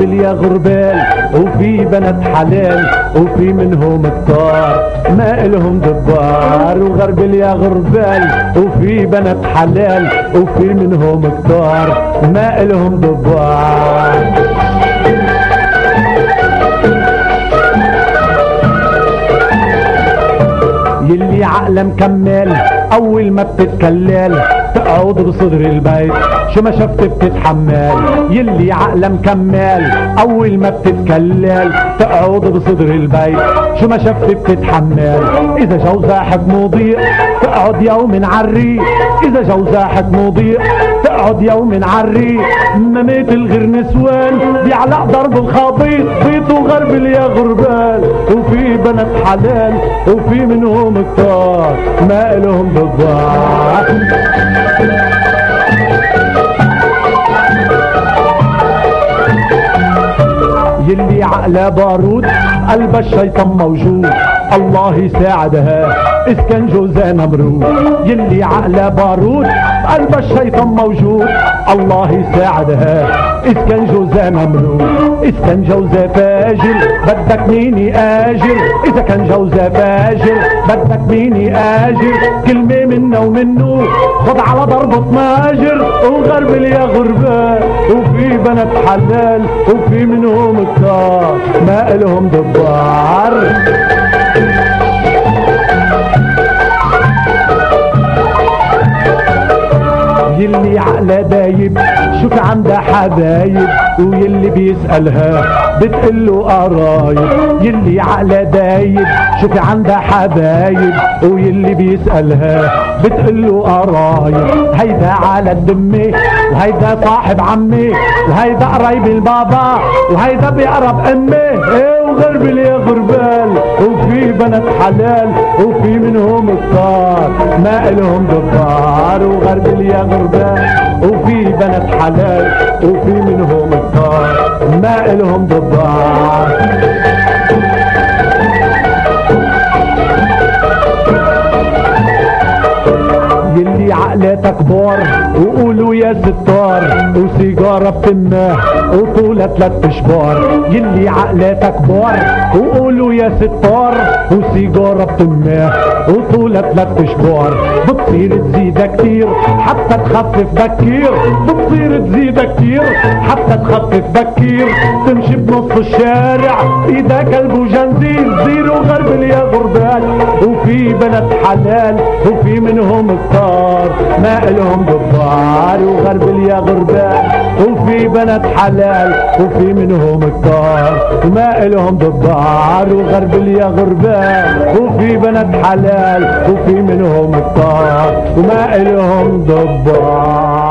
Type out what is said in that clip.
وغربل يا غربال وفي بنات حلال وفي منهم كتار ما إلهم دبار. وغربل يا غربال وفي بنات حلال وفي منهم كتار ما إلهم دبار. يلي عقله مكمل اول ما بتتكلل تقعد بصدر البيت شو ما شفت بتتحمل. يلي عقله مكمل اول ما بتتكلل تقعد بصدر البيت شو ما شفت بتتحمل. اذا جوزاحك مضيء تقعد يوم عالريق، اذا جوزاحك مضيء تقعد يوم عالريق. مميت الغير نسوان بيعلق ضرب الخابيط بيت. وغربل يا غربال وفي بنات حلال وفي منهم كتار ما إلهم ضباع. يلي عقله بارود قلب الشيطان موجود الله يساعدها إذ كان جوزها نمرود. يلي عقله بارود قلب الشيطان موجود الله يساعدها إذ كان جوزها نمرود. إذ كان جوزها فاجر بدك مين يآجر، إذا كان جوزها فاجر بدك مين يآجر. كلمة منا ومنه خد على ضربة ماجر. وغربل يا غربال وفي بنات حلال وفي منهم كتار ما إلهم دبار. يلي عقله دايب شوف عندها حبايب ويلي بيسألها بتقله قرايب. يلي عقله دايب شوف عندها حبايب ويلي بيسألها بتقله قرايب. هيدا على الدمي وهيدا صاحب عمي وهيدا قرايب البابا وهيدا بيقرب امي. وغربل يا غربال وفي بنات حلال وفي منهم كتار ما إلهم دبار. وغربل يا غربال وفي بنات حلال وفي منهم كتار ما إلهم دبار. يلي عقلاتك كبار وقولوا يا ستار وسيجارة بتماه وطولها 3 شبار. يلي عقلاتك كبار وقولوا يا ستار وسيجارة بتماه وطولها 3 شبار. بتصير تزيدها كتير حتى تخفف بكير، بتصير تزيدها كتير حتى تخفف بكير. تمشي بنص الشارع ايدها كلب وجنزير زير. وغربل يا غربال وفي بنات حلال وفي منهم كتار ما إلهم دبار. وغربل يا غربال وفي بنات حلال وفي منهم كتار ما إلهم دبار. وغربل يا غربال وفي بنات حلال وفي منهم كتار وما إلهم دبار.